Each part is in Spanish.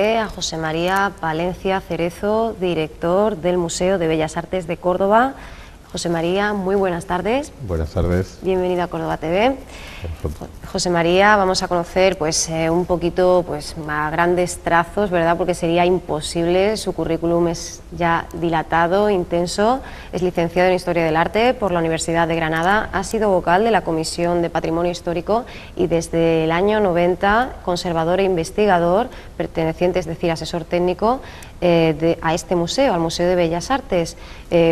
TV a José María Palencia Cerezo, director del Museo de Bellas Artes de Córdoba. José María, muy buenas tardes. Buenas tardes. Bienvenido a Córdoba TV. José María, vamos a conocer un poquito a grandes trazos, ¿verdad? Porque sería imposible, su currículum es ya dilatado, intenso. Es licenciado en Historia del Arte por la Universidad de Granada, ha sido vocal de la Comisión de Patrimonio Histórico y desde el año 90 conservador e investigador, perteneciente, es decir, asesor técnico a este museo, al Museo de Bellas Artes.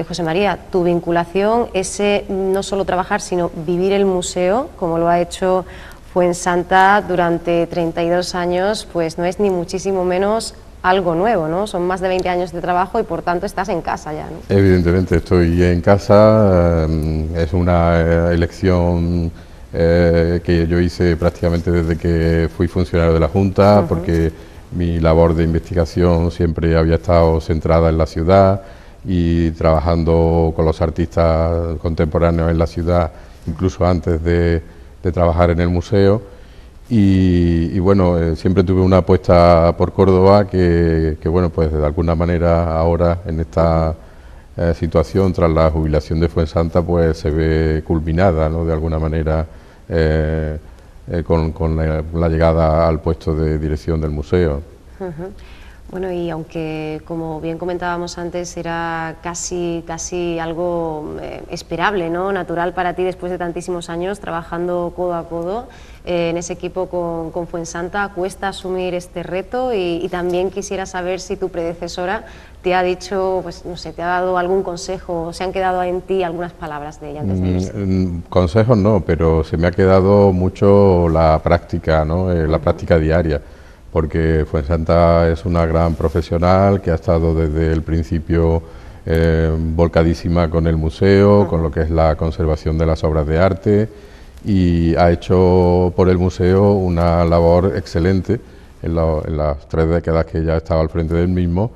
José María, tu vinculación es no solo trabajar, sino vivir el museo, como lo ha hecho Fuensanta durante 32 años, pues no es ni muchísimo menos algo nuevo, ¿no? Son más de 20 años de trabajo y por tanto estás en casa ya, ¿no? Evidentemente estoy en casa, es una elección que yo hice prácticamente desde que fui funcionario de la Junta, porque mi labor de investigación siempre había estado centrada en la ciudad y trabajando con los artistas contemporáneos en la ciudad, incluso antes de trabajar en el museo. Y bueno, siempre tuve una apuesta por Córdoba que bueno, pues de alguna manera ahora en esta situación tras la jubilación de Fuensanta pues se ve culminada, ¿no? De alguna manera con la llegada al puesto de dirección del museo. Bueno, y aunque, como bien comentábamos antes, era casi algo esperable, ¿no? Natural para ti después de tantísimos años trabajando codo a codo en ese equipo con Fuensanta, ¿cuesta asumir este reto? Y también quisiera saber si tu predecesora te ha dicho, pues no sé, te ha dado algún consejo, o se han quedado en ti algunas palabras de ella antes de irse. Consejos no, pero se me ha quedado mucho la práctica, ¿no? La práctica diaria, porque Fuensanta es una gran profesional que ha estado desde el principio volcadísima con el museo, con lo que es la conservación de las obras de arte, y ha hecho por el museo una labor excelente en las 3 décadas que ella estaba al frente del mismo,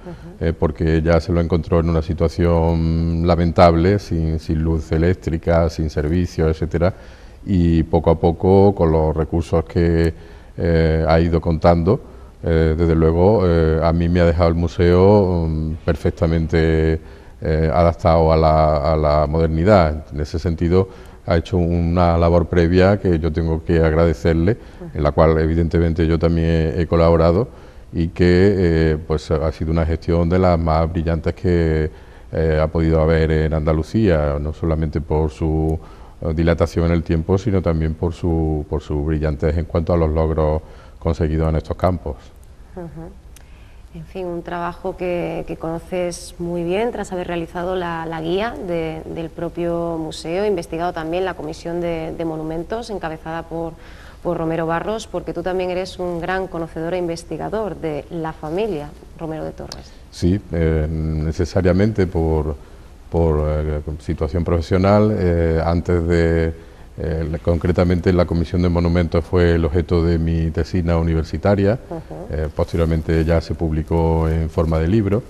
porque ella se lo encontró en una situación lamentable, sin luz eléctrica, sin servicios, etcétera, y poco a poco, con los recursos que ha ido contando, desde luego a mí me ha dejado el museo perfectamente adaptado a la modernidad. En ese sentido ha hecho una labor previa que yo tengo que agradecerle, en la cual evidentemente yo también he colaborado, y que pues ha sido una gestión de las más brillantes que ha podido haber en Andalucía, no solamente por su dilatación en el tiempo, sino también por su brillantez en cuanto a los logros conseguidos en estos campos. En fin, un trabajo que conoces muy bien tras haber realizado la guía del propio museo, investigado también la Comisión de Monumentos encabezada por Romero Barros, porque tú también eres un gran conocedor e investigador de la familia Romero de Torres. Sí, necesariamente por situación profesional, antes de concretamente la Comisión de Monumentos fue el objeto de mi tesina universitaria, posteriormente ya se publicó en forma de libro,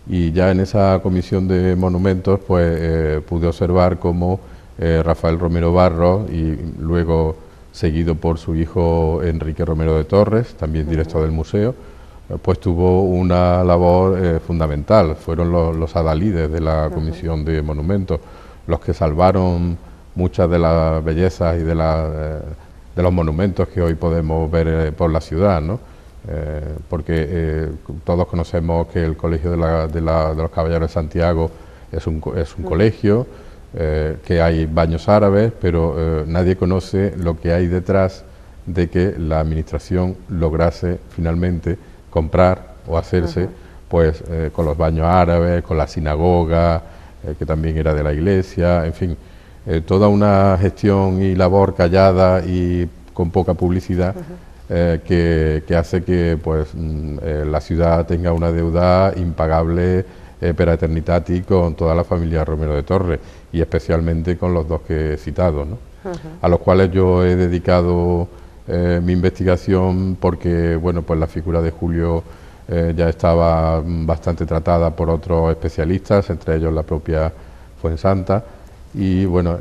y ya en esa Comisión de Monumentos pues pude observar cómo Rafael Romero Barros, y luego seguido por su hijo Enrique Romero de Torres, también director del museo, pues tuvo una labor fundamental. Fueron los adalides de la Comisión de Monumentos los que salvaron muchas de las bellezas y de los monumentos que hoy podemos ver por la ciudad, ¿no? Porque todos conocemos que el Colegio de los Caballeros de Santiago es un colegio, que hay baños árabes, pero nadie conoce lo que hay detrás de que la administración lograse finalmente comprar o hacerse pues con los baños árabes, con la sinagoga, que también era de la iglesia, en fin, toda una gestión y labor callada y con poca publicidad, que hace que pues la ciudad tenga una deuda impagable per aeternitati con toda la familia Romero de Torres, y especialmente con los dos que he citado, ¿no? A los cuales yo he dedicado mi investigación, porque bueno, pues la figura de Julio ya estaba bastante tratada por otros especialistas, entre ellos la propia Fuensanta, y bueno,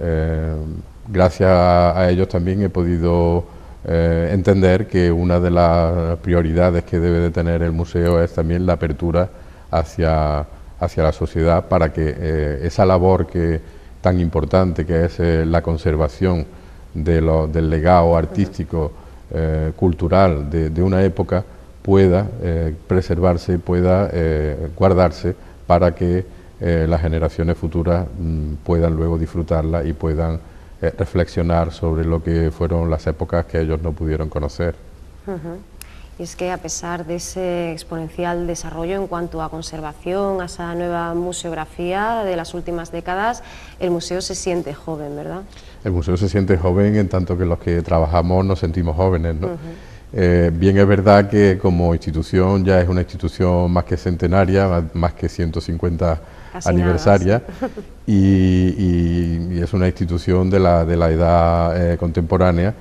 gracias a ellos también he podido entender que una de las prioridades que debe de tener el museo es también la apertura hacia la sociedad, para que esa labor tan importante que es la conservación del legado artístico, cultural de una época, pueda preservarse, pueda guardarse, para que las generaciones futuras puedan luego disfrutarla y puedan reflexionar sobre lo que fueron las épocas que ellos no pudieron conocer. Y es que a pesar de ese exponencial desarrollo en cuanto a conservación, a esa nueva museografía de las últimas décadas, el museo se siente joven, ¿verdad? El museo se siente joven en tanto que los que trabajamos nos sentimos jóvenes, ¿no? Bien es verdad que como institución ya es una institución más que centenaria, más que 150 casi aniversaria, y es una institución de la edad contemporánea,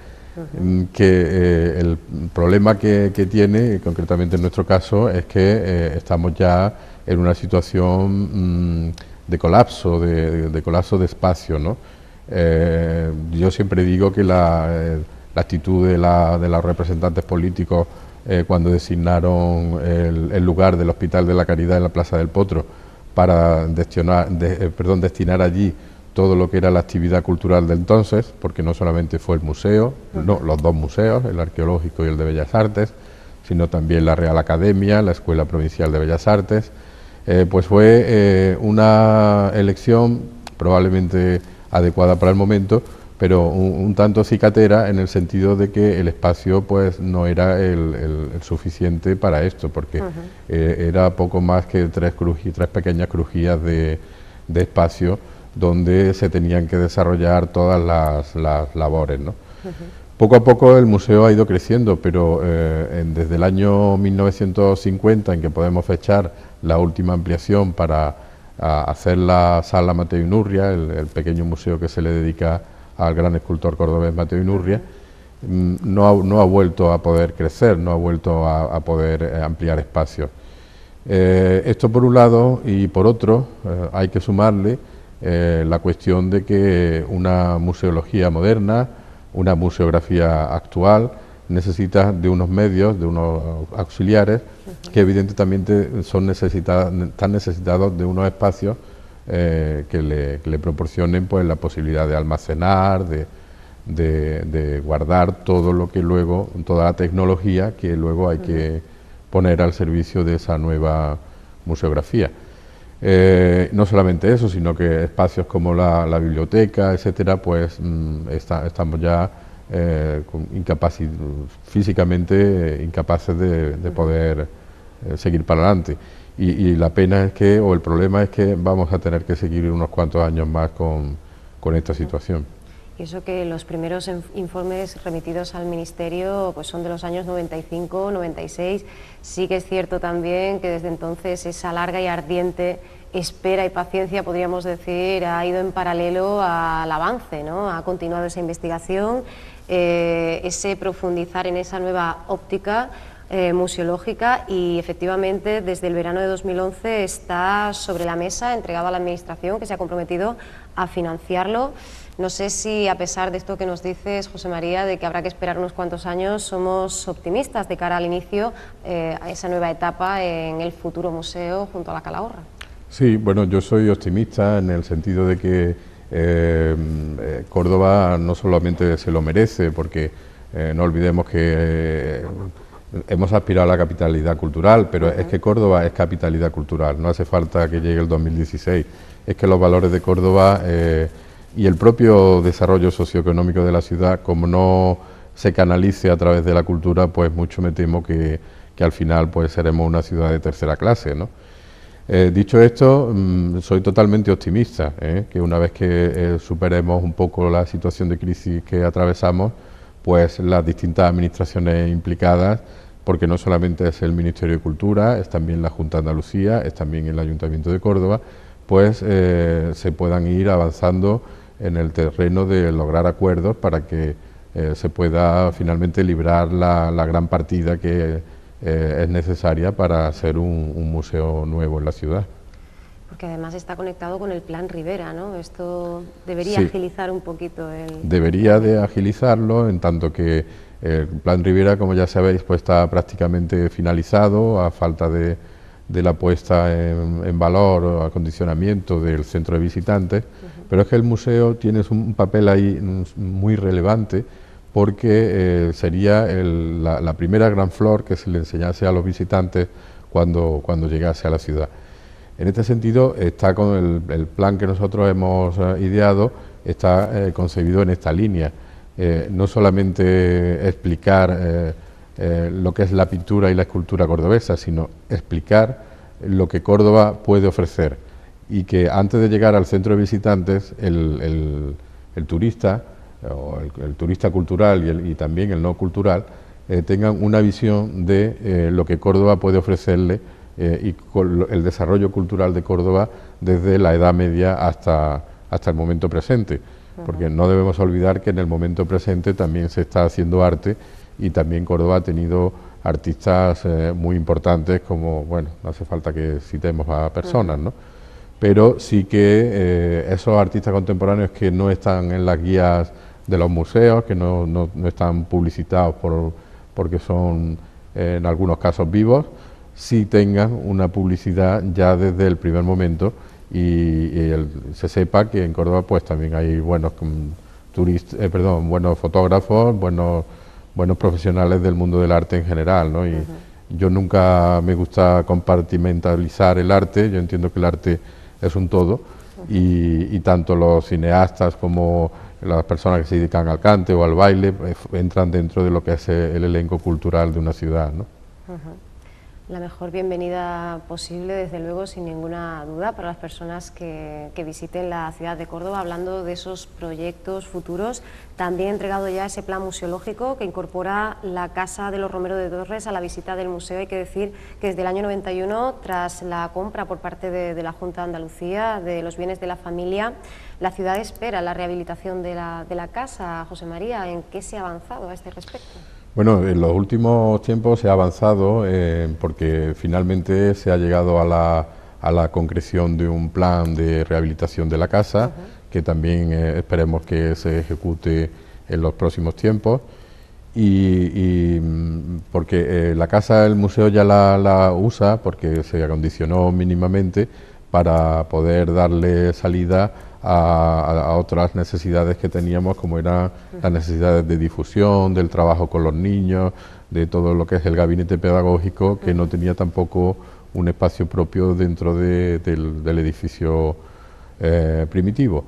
que el problema que tiene, concretamente en nuestro caso, es que estamos ya en una situación de colapso, de colapso de espacio, ¿no? Yo siempre digo que la actitud de los representantes políticos cuando designaron el lugar del Hospital de la Caridad en la Plaza del Potro para destinar allí todo lo que era la actividad cultural de entonces, porque no solamente fue el museo, los dos museos, el arqueológico y el de Bellas Artes, sino también la Real Academia, la Escuela Provincial de Bellas Artes, pues fue una elección probablemente adecuada para el momento, pero un tanto cicatera, en el sentido de que el espacio pues no era el suficiente para esto, porque era poco más que tres pequeñas crujías de espacio donde se tenían que desarrollar todas las labores, ¿no? Poco a poco el museo ha ido creciendo, pero desde el año 1950, en que podemos fechar la última ampliación para hacer la sala Mateo Inurria, el pequeño museo que se le dedica al gran escultor cordobés Mateo Inurria, no ha vuelto a poder crecer, no ha vuelto a poder ampliar espacios. Esto por un lado, y por otro hay que sumarle la cuestión de que una museología moderna, una museografía actual, necesita de unos medios, de unos auxiliares, que evidentemente están necesitados de unos espacios que le proporcionen pues la posibilidad de almacenar, de guardar todo lo que luego, toda la tecnología que luego hay que poner al servicio de esa nueva museografía. No solamente eso, sino que espacios como la biblioteca, etcétera, pues estamos ya físicamente incapaces de poder seguir para adelante. Y la pena es que, o el problema es que vamos a tener que seguir unos cuantos años más con esta situación. Y eso que los primeros informes remitidos al Ministerio pues son de los años 95, 96. Sí que es cierto también que desde entonces esa larga y ardiente espera y paciencia, podríamos decir, ha ido en paralelo al avance, ¿no? Ha continuado esa investigación, ese profundizar en esa nueva óptica museológica, y efectivamente desde el verano de 2011 está sobre la mesa, entregado a la Administración, que se ha comprometido a financiarlo. No sé si, a pesar de esto que nos dices, José María, de que habrá que esperar unos cuantos años, somos optimistas de cara al inicio a esa nueva etapa en el futuro museo junto a la Calahorra. Sí, bueno, yo soy optimista en el sentido de que Córdoba no solamente se lo merece, porque no olvidemos que hemos aspirado a la capitalidad cultural, pero es que Córdoba es capitalidad cultural, no hace falta que llegue el 2016, es que los valores de Córdoba y el propio desarrollo socioeconómico de la ciudad, como no se canalice a través de la cultura, pues mucho me temo que al final pues seremos una ciudad de tercera clase, ¿no? Dicho esto, soy totalmente optimista, que una vez que superemos un poco la situación de crisis que atravesamos, pues las distintas administraciones implicadas, porque no solamente es el Ministerio de Cultura, es también la Junta de Andalucía, es también el Ayuntamiento de Córdoba, pues se puedan ir avanzando en el terreno de lograr acuerdos para que se pueda finalmente librar la gran partida que es necesaria para hacer un museo nuevo en la ciudad. Porque además está conectado con el Plan Rivera, ¿no? Esto debería agilizar un poquito el... Debería de agilizarlo, en tanto que El Plan Rivera, como ya sabéis, pues está prácticamente finalizado, a falta de la puesta en valor o acondicionamiento del centro de visitantes, pero es que el museo tiene un papel ahí muy relevante, porque sería la primera gran flor que se le enseñase a los visitantes cuando llegase a la ciudad. En este sentido, está con el plan que nosotros hemos ideado, está concebido en esta línea. No solamente explicar lo que es la pintura y la escultura cordobesa, sino explicar lo que Córdoba puede ofrecer, y que antes de llegar al centro de visitantes, el turista, o el turista cultural y también el no cultural, tengan una visión de lo que Córdoba puede ofrecerle, y con el desarrollo cultural de Córdoba desde la Edad Media hasta el momento presente. Porque no debemos olvidar que en el momento presente también se está haciendo arte, y también Córdoba ha tenido artistas muy importantes, como, bueno, no hace falta que citemos a personas, ¿no? Pero sí que esos artistas contemporáneos que no están en las guías de los museos, que no están publicitados porque son en algunos casos vivos, sí tengan una publicidad ya desde el primer momento, y se sepa que en Córdoba pues también hay buenos buenos fotógrafos, buenos profesionales del mundo del arte en general, ¿no? Y yo nunca me gusta compartimentalizar el arte. Yo entiendo que el arte es un todo, y tanto los cineastas como las personas que se dedican al cante o al baile entran dentro de lo que es el elenco cultural de una ciudad, ¿no? La mejor bienvenida posible, desde luego, sin ninguna duda, para las personas que visiten la ciudad de Córdoba. Hablando de esos proyectos futuros, también he entregado ya ese plan museológico que incorpora la Casa de los Romero de Torres a la visita del museo. Hay que decir que desde el año 91, tras la compra por parte de la Junta de Andalucía de los bienes de la familia, la ciudad espera la rehabilitación de la casa. José María, ¿en qué se ha avanzado a este respecto? Bueno, en los últimos tiempos se ha avanzado, porque finalmente se ha llegado a la concreción de un plan de rehabilitación de la casa, que también esperemos que se ejecute en los próximos tiempos, y porque la casa el museo ya la usa, porque se acondicionó mínimamente para poder darle salida a otras necesidades que teníamos, como eran las necesidades de difusión, del trabajo con los niños, de todo lo que es el gabinete pedagógico, que no tenía tampoco un espacio propio dentro del edificio primitivo.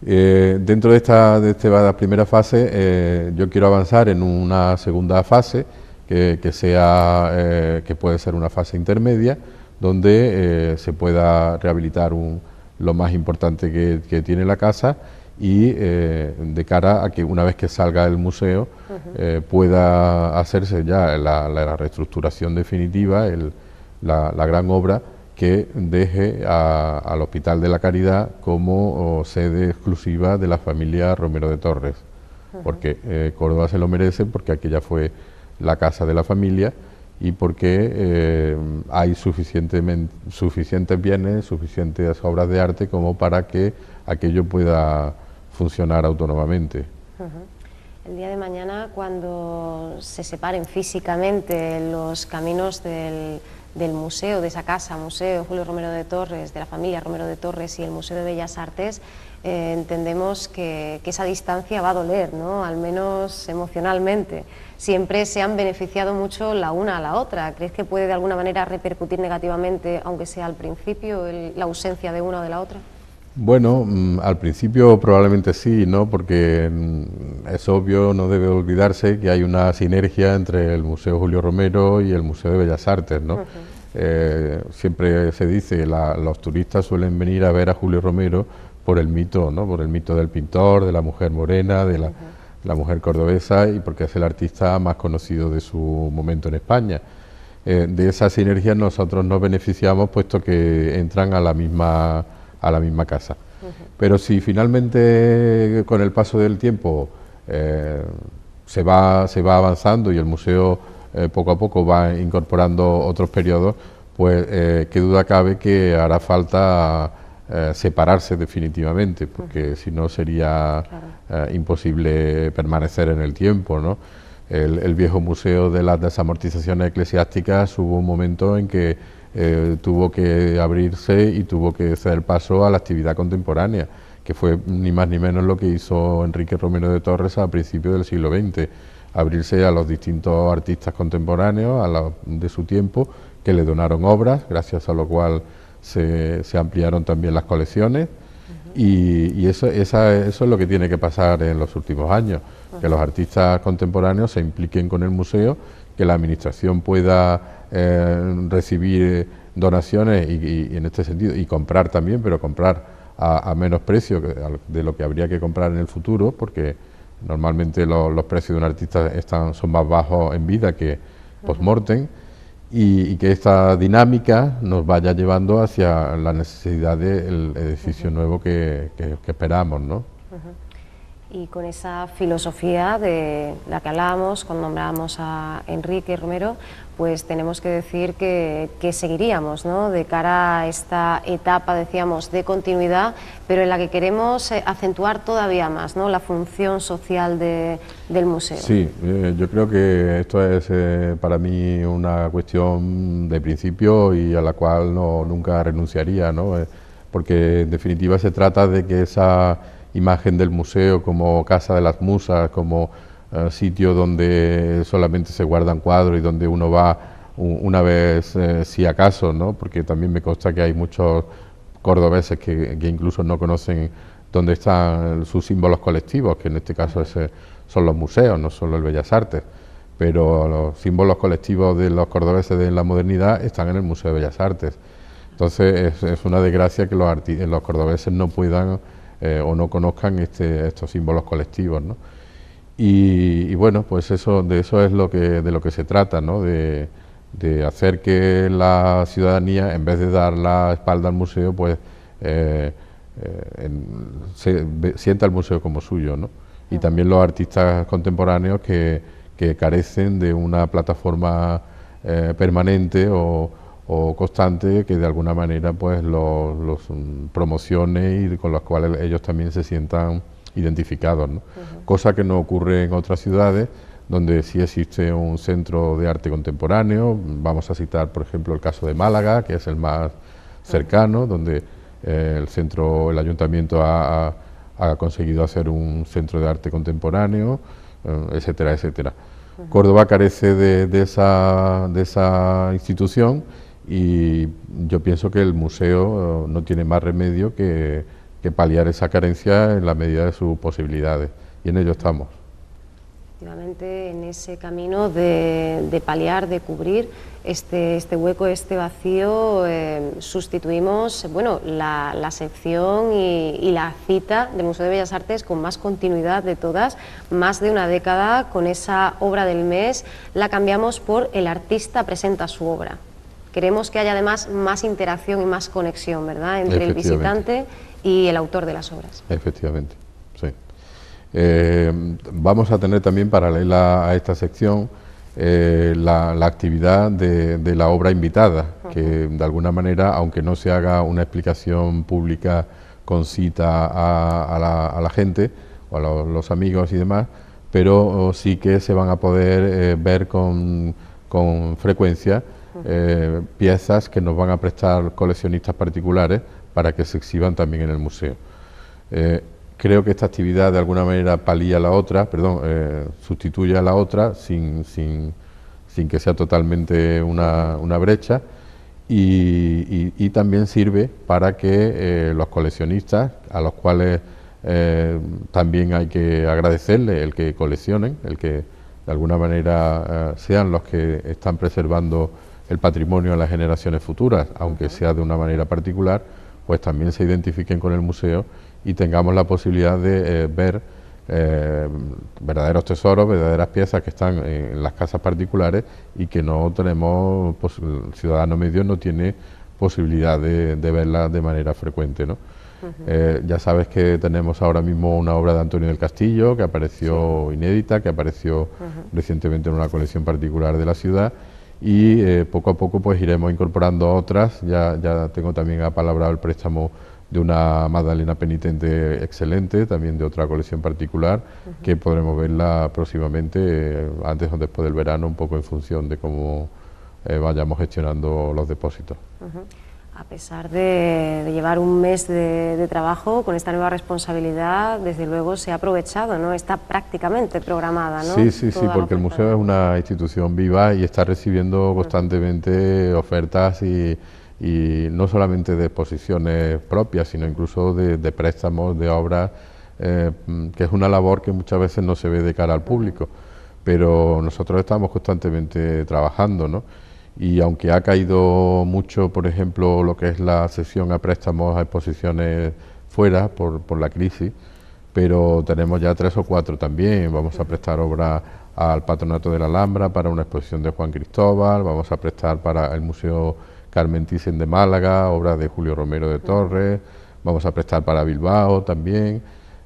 Dentro de esta primera fase, yo quiero avanzar en una segunda fase, que puede ser una fase intermedia, donde se pueda rehabilitar lo más importante que tiene la casa, y de cara a que una vez que salga el museo pueda hacerse ya la reestructuración definitiva, la gran obra que deje al Hospital de la Caridad como sede exclusiva de la familia Romero de Torres, porque Córdoba se lo merece, porque aquella fue la casa de la familia, y porque hay suficientes bienes, suficientes obras de arte como para que aquello pueda funcionar autónomamente. El día de mañana, cuando se separen físicamente los caminos del museo, de esa casa, Museo Julio Romero de Torres, de la familia Romero de Torres, y el Museo de Bellas Artes, entendemos que esa distancia va a doler, ¿no? Al menos emocionalmente. Siempre se han beneficiado mucho la una a la otra. ¿Crees que puede de alguna manera repercutir negativamente, aunque sea al principio, la ausencia de una o de la otra? Bueno, al principio probablemente sí, ¿no? Porque es obvio, no debe olvidarse que hay una sinergia entre el Museo Julio Romero y el Museo de Bellas Artes, ¿no? Siempre se dice, los turistas suelen venir a ver a Julio Romero por el mito, ¿no? Por el mito del pintor, de la mujer morena, de la mujer cordobesa, y porque es el artista más conocido de su momento en España. De esa sinergia nosotros nos beneficiamos, puesto que entran a la misma casa. Pero si finalmente, con el paso del tiempo, se va avanzando y el museo poco a poco va incorporando otros periodos, pues qué duda cabe que hará falta separarse definitivamente, porque si no sería imposible permanecer en el tiempo, ¿no? el viejo museo de las desamortizaciones eclesiásticas hubo un momento en que tuvo que abrirse y tuvo que ceder paso a la actividad contemporánea, que fue ni más ni menos lo que hizo Enrique Romero de Torres a principios del siglo XX, abrirse a los distintos artistas contemporáneos de su tiempo, que le donaron obras, gracias a lo cual se ampliaron también las colecciones. Y eso es lo que tiene que pasar en los últimos años, que los artistas contemporáneos se impliquen con el museo, que la administración pueda recibir donaciones y en este sentido, y comprar también, pero comprar a menos precio de lo que habría que comprar en el futuro, porque normalmente los precios de un artista son más bajos en vida que post-mortem, y que esta dinámica nos vaya llevando hacia la necesidad del edificio nuevo que esperamos, ¿no? Y con esa filosofía de la que hablábamos cuando nombrábamos a Enrique Romero, pues tenemos que decir que seguiríamos, ¿no?, de cara a esta etapa, decíamos, de continuidad, pero en la que queremos acentuar todavía más, ¿no?, la función social del museo. Sí, yo creo que esto es para mí una cuestión de principio y a la cual nunca renunciaría, ¿no? Porque en definitiva se trata de que esa imagen del museo como casa de las musas, como sitio donde solamente se guardan cuadros y donde uno va una vez si acaso, ¿no? Porque también me consta que hay muchos cordobeses que incluso no conocen dónde están sus símbolos colectivos, que en este caso son los museos, no solo el Bellas Artes, pero los símbolos colectivos de los cordobeses de la modernidad están en el Museo de Bellas Artes. Entonces es una desgracia que los cordobeses no puedan o no conozcan estos símbolos colectivos, ¿no? Y bueno, pues de eso es de lo que se trata, ¿no? De hacer que la ciudadanía, en vez de dar la espalda al museo, pues sienta el museo como suyo, ¿no? Y también los artistas contemporáneos que carecen de una plataforma permanente o constante que de alguna manera pues los promocione y con los cuales ellos también se sientan identificados, ¿no? Cosa que no ocurre en otras ciudades donde sí existe un centro de arte contemporáneo. Vamos a citar por ejemplo el caso de Málaga, que es el más cercano, donde el ayuntamiento ha conseguido hacer un centro de arte contemporáneo, etcétera, etcétera. Córdoba carece de esa institución, y yo pienso que el museo no tiene más remedio que paliar esa carencia en la medida de sus posibilidades, y en ello estamos. Efectivamente, en ese camino de paliar, de cubrir este hueco, este vacío, sustituimos la sección y la cita del Museo de Bellas Artes con más continuidad de todas, más de una década, con esa obra del mes, la cambiamos por el artista presenta su obra. Queremos que haya además más interacción y más conexión, ¿verdad?, entre el visitante y el autor de las obras. Efectivamente, sí. Vamos a tener también paralela a esta sección la actividad de la obra invitada, que de alguna manera, aunque no se haga una explicación pública con cita a la gente o a los amigos y demás, pero sí que se van a poder ver con frecuencia piezas que nos van a prestar coleccionistas particulares para que se exhiban también en el museo. Creo que esta actividad de alguna manera palía la otra, sustituye a la otra sin que sea totalmente una brecha, y también sirve para que los coleccionistas, a los cuales también hay que agradecerle el que coleccionen, el que de alguna manera sean los que están preservando el patrimonio de las generaciones futuras, aunque sea de una manera particular, pues también se identifiquen con el museo y tengamos la posibilidad de ver verdaderos tesoros, verdaderas piezas que están en las casas particulares y que no tenemos, el ciudadano medio no tiene posibilidad de verlas de manera frecuente, ¿no? Ya sabes que tenemos ahora mismo una obra de Antonio del Castillo que apareció inédita, que apareció recientemente en una colección particular de la ciudad, y poco a poco pues iremos incorporando otras. Ya tengo también apalabrado el préstamo de una Magdalena penitente excelente, también de otra colección particular, que podremos verla próximamente, antes o después del verano, un poco en función de cómo vayamos gestionando los depósitos. A pesar de llevar un mes de trabajo con esta nueva responsabilidad, desde luego se ha aprovechado, ¿no? Está prácticamente programada, ¿no? Sí, porque el museo es una institución viva y está recibiendo constantemente ofertas y no solamente de exposiciones propias, sino incluso de préstamos, de obras, que es una labor que muchas veces no se ve de cara al público, pero nosotros estamos constantemente trabajando, ¿no? Y aunque ha caído mucho, por ejemplo, lo que es la cesión a préstamos a exposiciones fuera por la crisis, pero tenemos ya 3 o 4 también. Vamos a prestar obra al Patronato de la Alhambra para una exposición de Juan Cristóbal, vamos a prestar para el Museo Carmen Thyssen de Málaga, obras de Julio Romero de Torres, vamos a prestar para Bilbao también.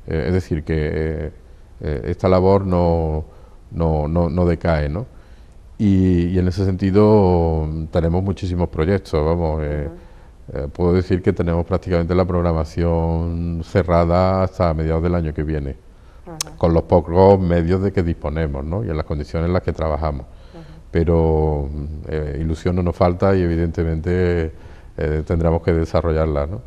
Es decir, que esta labor no decae, ¿no? Y en ese sentido tenemos muchísimos proyectos, vamos, puedo decir que tenemos prácticamente la programación cerrada hasta mediados del año que viene, con los pocos medios de que disponemos, ¿no? Y en las condiciones en las que trabajamos. Pero ilusión no nos falta y evidentemente tendremos que desarrollarla, ¿no?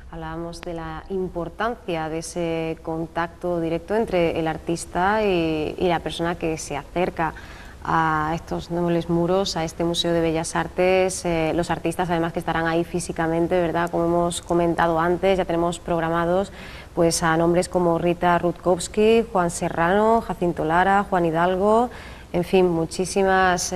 Hablábamos de la importancia de ese contacto directo entre el artista y la persona que se acerca a estos nobles muros, a este Museo de Bellas Artes, los artistas además que estarán ahí físicamente, ¿verdad? Como hemos comentado antes, ya tenemos programados pues a nombres como Rita Rutkowski, Juan Serrano, Jacinto Lara, Juan Hidalgo, en fin, muchísimos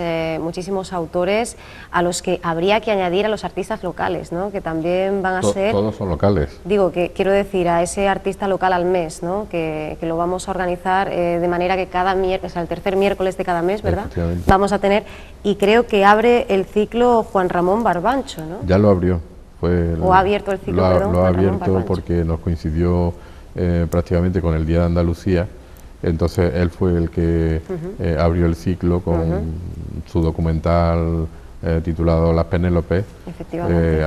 autores a los que habría que añadir a los artistas locales, ¿no? Que también van a ser... Todos son locales. Digo, que quiero decir, a ese artista local al mes, ¿no? Que lo vamos a organizar de manera que cada miércoles, o sea, el tercer miércoles de cada mes, ¿verdad? Vamos a tener, y creo que abre el ciclo Juan Ramón Barbancho, ¿no? Ya lo abrió. O ha abierto el ciclo, perdón, lo ha Juan Ramón abierto Barbancho, porque nos coincidió prácticamente con el Día de Andalucía. Entonces él fue el que abrió el ciclo con su documental titulado Las Penélopes. Efectivamente.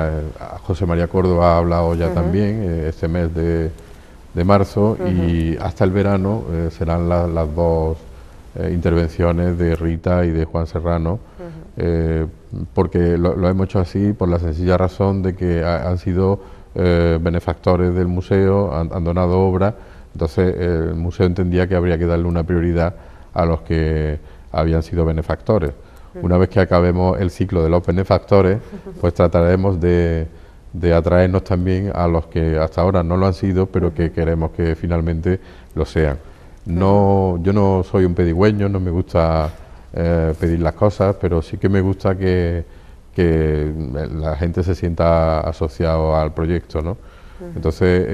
José María Córdoba ha hablado ya también este mes de marzo y hasta el verano serán las 2 intervenciones de Rita y de Juan Serrano, porque lo hemos hecho así por la sencilla razón de que han sido benefactores del museo, han donado obras. Entonces el museo entendía que habría que darle una prioridad a los que habían sido benefactores. Una vez que acabemos el ciclo de los benefactores, pues trataremos de atraernos también a los que hasta ahora no lo han sido, pero que queremos que finalmente lo sean. Yo no soy un pedigüeño, no me gusta pedir las cosas, pero sí que me gusta que la gente se sienta asociado al proyecto, ¿no? Entonces,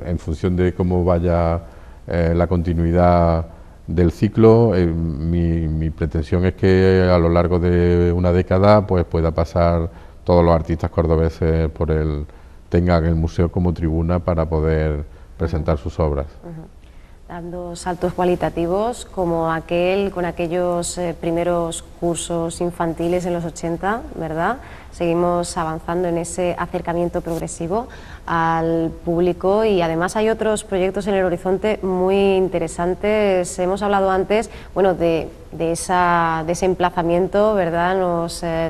en función de cómo vaya la continuidad del ciclo, mi pretensión es que a lo largo de una década pues pueda pasar todos los artistas cordobeses tengan el museo como tribuna para poder presentar sus obras. Dando saltos cualitativos como con aquellos primeros cursos infantiles en los 80, ¿verdad? Seguimos avanzando en ese acercamiento progresivo al público y además hay otros proyectos en el horizonte muy interesantes. Hemos hablado antes, bueno, de ese emplazamiento, ¿verdad?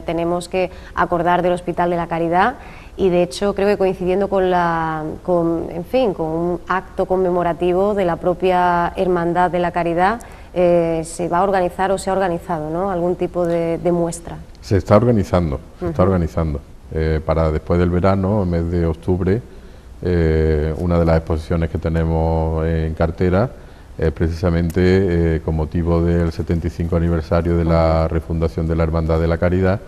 Tenemos que acordar del Hospital de la Caridad. Y de hecho creo que coincidiendo con un acto conmemorativo de la propia Hermandad de la Caridad, se va a organizar o se ha organizado, ¿no? Algún tipo de muestra. Se está organizando, para después del verano, el mes de octubre, una de las exposiciones que tenemos en cartera es precisamente con motivo del 75 aniversario de la refundación de la Hermandad de la Caridad.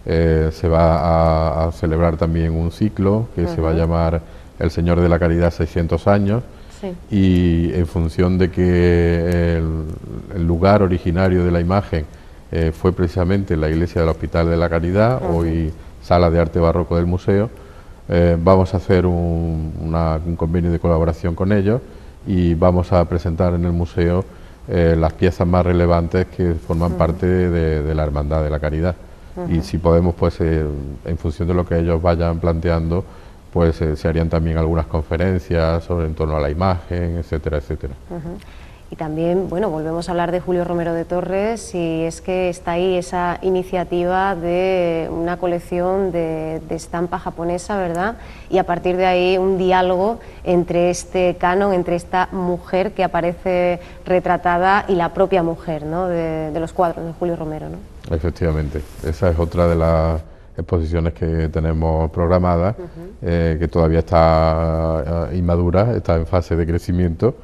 Se va a celebrar también un ciclo que se va a llamar El Señor de la Caridad 600 años, y en función de que el lugar originario de la imagen fue precisamente la iglesia del Hospital de la Caridad, hoy Sala de Arte Barroco del museo, vamos a hacer un convenio de colaboración con ellos y vamos a presentar en el museo las piezas más relevantes que forman parte de la Hermandad de la Caridad. Y si podemos, pues en función de lo que ellos vayan planteando, pues se harían también algunas conferencias sobre en torno a la imagen, etcétera, etcétera. Y también, bueno, volvemos a hablar de Julio Romero de Torres, y es que está ahí esa iniciativa de una colección de estampa japonesa, ¿verdad? Y a partir de ahí un diálogo entre este canon, entre esta mujer que aparece retratada y la propia mujer, ¿no?, de los cuadros de Julio Romero, ¿no? Efectivamente, esa es otra de las exposiciones que tenemos programadas, que todavía está inmadura, está en fase de crecimiento,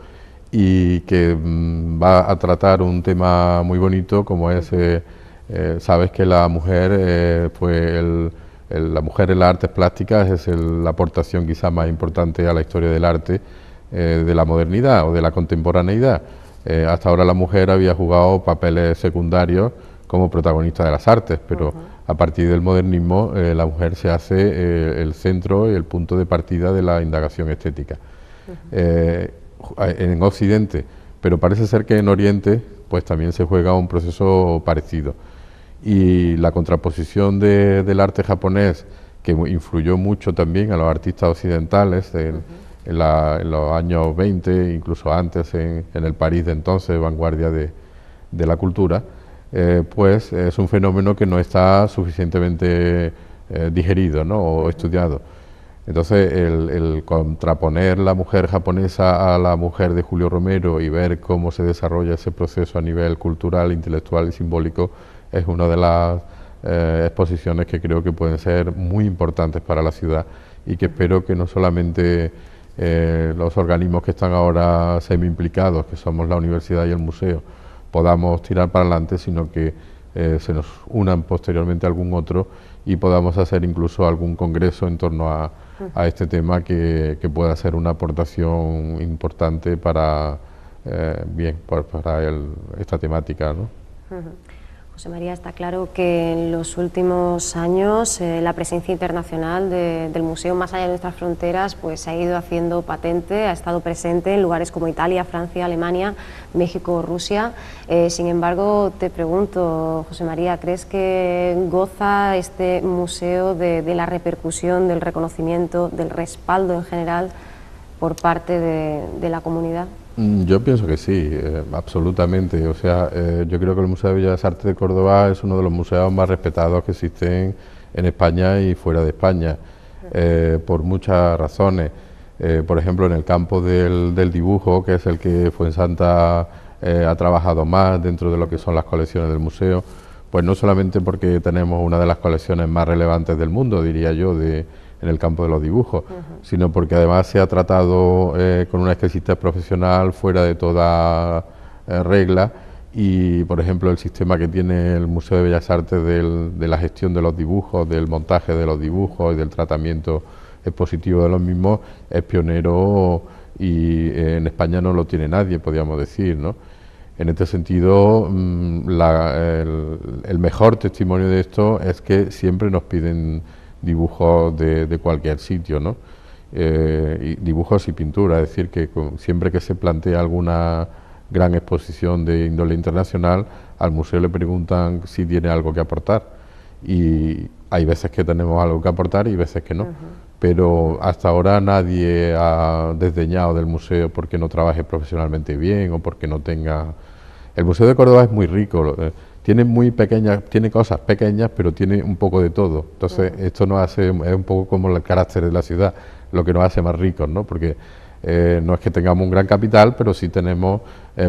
y que va a tratar un tema muy bonito como es, sabes que la mujer, la mujer en las artes plásticas es la aportación quizá más importante a la historia del arte de la modernidad o de la contemporaneidad. Hasta ahora la mujer había jugado papeles secundarios como protagonista de las artes, pero a partir del modernismo la mujer se hace el centro y el punto de partida de la indagación estética. En Occidente, pero parece ser que en Oriente pues también se juega un proceso parecido, y la contraposición del arte japonés, que influyó mucho también a los artistas occidentales en los años 20, incluso antes en el París de entonces, vanguardia de la cultura, pues es un fenómeno que no está suficientemente digerido, ¿no?, o estudiado. Entonces, el contraponer la mujer japonesa a la mujer de Julio Romero y ver cómo se desarrolla ese proceso a nivel cultural, intelectual y simbólico es una de las exposiciones que creo que pueden ser muy importantes para la ciudad, y que espero que no solamente los organismos que están ahora semi-implicados, que somos la universidad y el museo, podamos tirar para adelante, sino que se nos unan posteriormente algún otro y podamos hacer incluso algún congreso en torno a este tema que pueda ser una aportación importante para esta temática, ¿no? José María, está claro que en los últimos años la presencia internacional del museo, más allá de nuestras fronteras, pues se ha ido haciendo patente, ha estado presente en lugares como Italia, Francia, Alemania, México, Rusia. Sin embargo, te pregunto, José María, ¿crees que goza este museo de la repercusión, del reconocimiento, del respaldo en general por parte de la comunidad? Yo pienso que sí, absolutamente. O sea, yo creo que el Museo de Bellas Artes de Córdoba es uno de los museos más respetados que existen en España y fuera de España, por muchas razones. Por ejemplo, en el campo del dibujo, que es el que Fuensanta ha trabajado más dentro de lo que son las colecciones del museo, pues no solamente porque tenemos una de las colecciones más relevantes del mundo, diría yo, en el campo de los dibujos, sino porque además se ha tratado con una exquisitez profesional fuera de toda regla, y por ejemplo el sistema que tiene el Museo de Bellas Artes de la gestión de los dibujos, del montaje de los dibujos y del tratamiento expositivo de los mismos es pionero, y en España no lo tiene nadie, podríamos decir, ¿no? En este sentido, el mejor testimonio de esto es que siempre nos piden dibujos de cualquier sitio, ¿no? Y dibujos y pintura, es decir, que siempre que se plantea alguna gran exposición de índole internacional, al museo le preguntan si tiene algo que aportar, y hay veces que tenemos algo que aportar y veces que no, pero hasta ahora nadie ha desdeñado del museo porque no trabaje profesionalmente bien o porque no tenga... El Museo de Córdoba es muy rico, tiene cosas pequeñas, pero tiene un poco de todo. Entonces, esto nos hace, es un poco como el carácter de la ciudad, lo que nos hace más ricos, ¿no? Porque no es que tengamos un gran capital, pero sí tenemos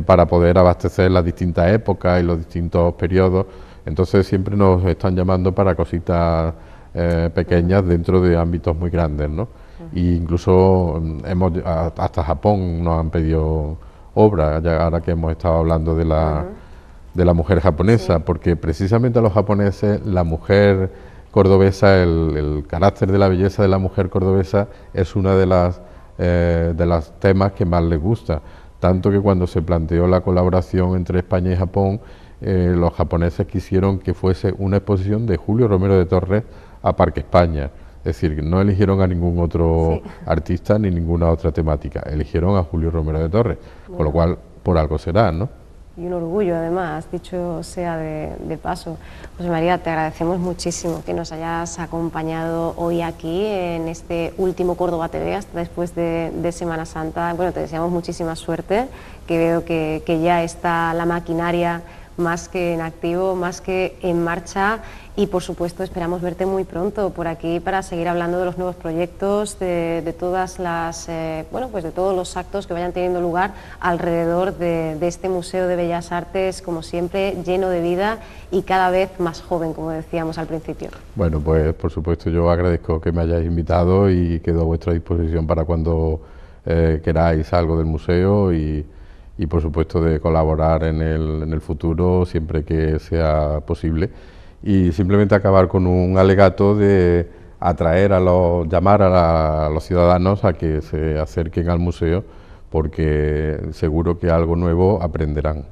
para poder abastecer las distintas épocas y los distintos periodos. Entonces, siempre nos están llamando para cositas pequeñas dentro de ámbitos muy grandes, ¿no? E incluso hasta Japón nos han pedido obras, ya ahora que hemos estado hablando de la mujer japonesa, porque precisamente a los japoneses la mujer cordobesa, el carácter de la belleza de la mujer cordobesa es una de las temas que más les gusta, tanto que cuando se planteó la colaboración entre España y Japón, los japoneses quisieron que fuese una exposición de Julio Romero de Torres a Parque España. Es decir, que no eligieron a ningún otro artista ni ninguna otra temática, eligieron a Julio Romero de Torres, con lo cual por algo será, ¿no? y un orgullo además, dicho sea de paso. José María, te agradecemos muchísimo que nos hayas acompañado hoy aquí en este último Córdoba TV hasta después de Semana Santa. Bueno, te deseamos muchísima suerte, que veo que ya está la maquinaria más que en activo, más que en marcha, y por supuesto esperamos verte muy pronto por aquí para seguir hablando de los nuevos proyectos, de todas las, bueno, pues de todos los actos que vayan teniendo lugar alrededor de este Museo de Bellas Artes, como siempre, lleno de vida y cada vez más joven, como decíamos al principio. Bueno, pues por supuesto yo agradezco que me hayáis invitado y quedo a vuestra disposición para cuando queráis algo del museo y por supuesto de colaborar en el futuro siempre que sea posible. Y simplemente acabar con un alegato de atraer llamar a los ciudadanos a que se acerquen al museo, porque seguro que algo nuevo aprenderán.